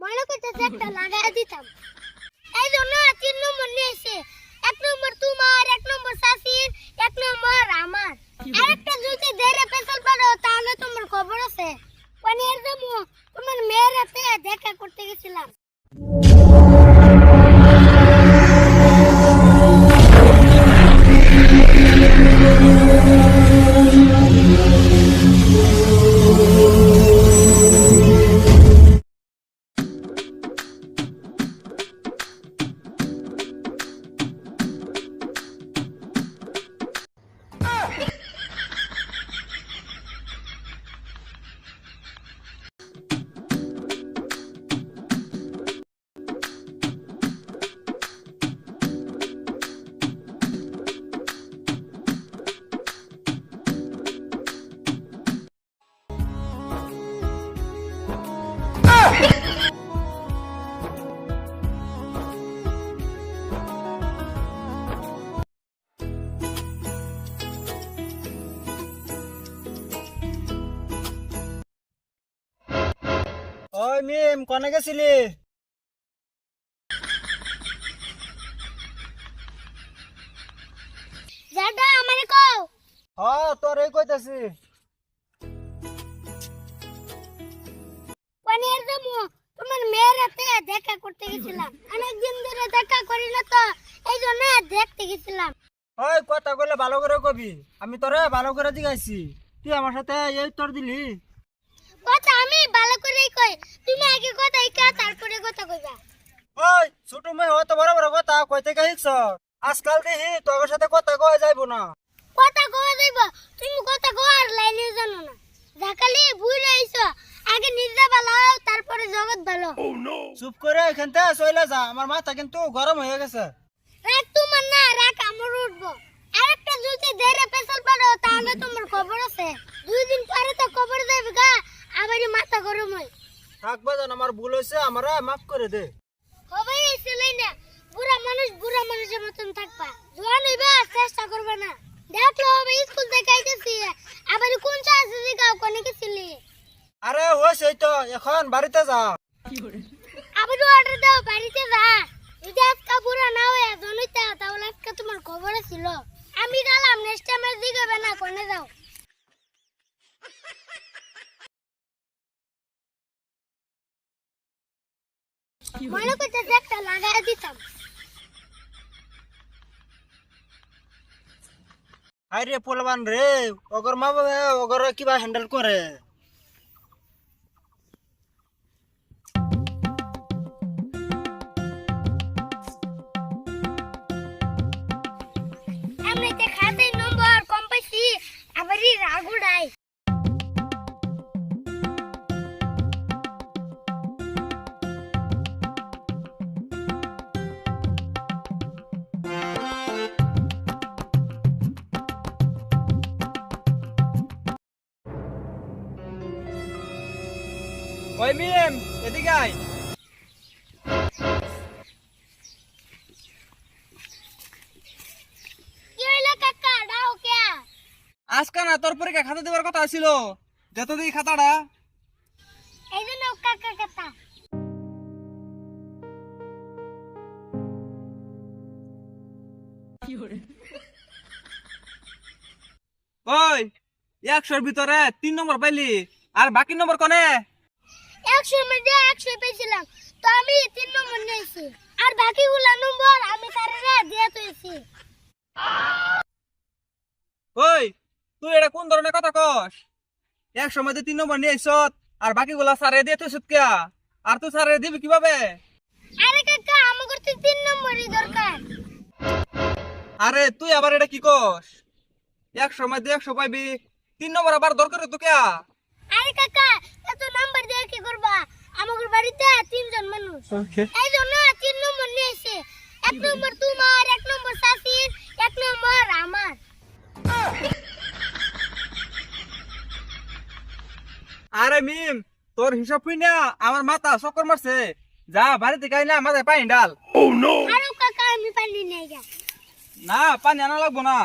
মনে করতেছে একটা লাগাই দিতাম। এই জন্য 3 নম্বর নিয়েছে। 1 নম্বর তোমার, 1 নম্বর সাসির, 1 নম্বর আমার। আরেকটা যদি ধরে পেছল পারো তাহলে তোমার খবর আছে। পানির দেবো তোমার মেয়ের হাতে দেখা করতে গেছিলাম। ওই মিম কোনে গেছিলি? জায়গা আমারে কও। তোর এই কইতাছি। পানির দেবো তোমার মেয়ের হাতে দেখা করতে গেছিলাম। অনেকদিন ধরে দেখা করি না তো, এই জন্য দেখতে গেছিলাম। ওই কথা কইলে ভালো করে কবি, আমি তোরে ভালো করে জিগাইছি, তুই আমার সাথে এই তোর দিলি। কথা আমি ভালো করেই কই, তুমি আগে কথা ইকা তারপরে কথা কইবা। ওই ছোট মেয়ে হয়তো বড় বড় কথা কইতে গাইছ, আজকাল দেখি তোর সাথে কথা কয় যাইব না। কথা কওয়া যাইব, তুমি কথা কওয়ার লাইনে জানো না। জাকালি বুইরা আইছো, আগে নিজে ভালো হও, তারপরে জগৎ ভালো। চুপ করে এখান থেকে চলে যা, আমার মাথা কিন্তু গরম হয়ে গেছে। রাগ তোমার না, রাগ আমার উঠবো। আরেকটা যদি ধরে পেছল পারো তাহলে তোমার খবর আছে। 2 দিন পরে তো খবর যাবে গা, আমারই মাথা গরম হয়। থাকবা জান, আমার ভুল হয়েছে, আমারে মাফ করে দে। হবে এই ছেলে না, বুড়া মানুষের মতন থাকবা। জোয়ান হইবা, চেষ্টা করবে না। দেখলো হবে স্কুল থেকে আইতেছি, আবার কোন চাষে দিগাও কোনে গেছিলি? আরে হয়েছে তো, এখন বাড়িতে যা। আবার অর্ডার দাও, বাড়িতে যা। যদি আজকে বুড়া না হয়ে জনিতা তাহলে আজকে তোমার খবর ছিল। আমি গেলাম, নেক্সট টাইম দিগাবে না, কোনে যাও। মনে করতেছে একটা লাগাই দিতাম। আরে পোলবান রে, ওগর মা বাবা ওগর কিবা হ্যান্ডেল করে। এমনিতে খাতায় নম্বর কম পাইছি, আবারই রাগ উড়াই। ওই মিম এদিকে আয়। কি হইলো কাকা, ডাও কে? আজকে না তোর পরীক্ষা খাতা দেওয়ার কথা ছিল, যত দিই খাতাটা। এই জন্য কাকা কাকা। ওই 100-র ভিতরে 3 নম্বর পাইলি, আর বাকি নম্বর কোনে? 100 মধ্যে 100 পেয়েছিলাম, তো আমি 3 নম্বর নিয়েছি। আর বাকিগুলো নম্বর আমি তারে দিয়ে তুইছি। ওই তুই এটা কোন ধরনের কথা কস? 100 মধ্যে 3 নম্বর নিয়ে আইছত, আর বাকিগুলা স্যারে দিয়ে তুই কিয়া? আর তুই স্যারে দিবি কিভাবে? আরে কাকা, আমার করতে 3 নম্বরই দরকার। আরে তুই আবার এটা কি কস? 100 মধ্যে 100 পাইবি, 3 নম্বর আবার দরকার তো কিয়া? আরে কাকা, এত নাম্বার দিয়ে কি করবা? আমাদের বাড়িতে 3 জন মানুষ, এই জন্য 3 নম্বর নিয়েছি। 1 নম্বর তোমার, 1 নম্বর সাসির, 1 নম্বর আমার। আরে মিম, তোর হিসাব হই না আমার মাথা চক্কর মারছে। যা বাড়িতে গাই না, মাথায় পানি ডাল। আরে কাকা, আমি পানি নেই গা। না, পানি আনা লাগবো না।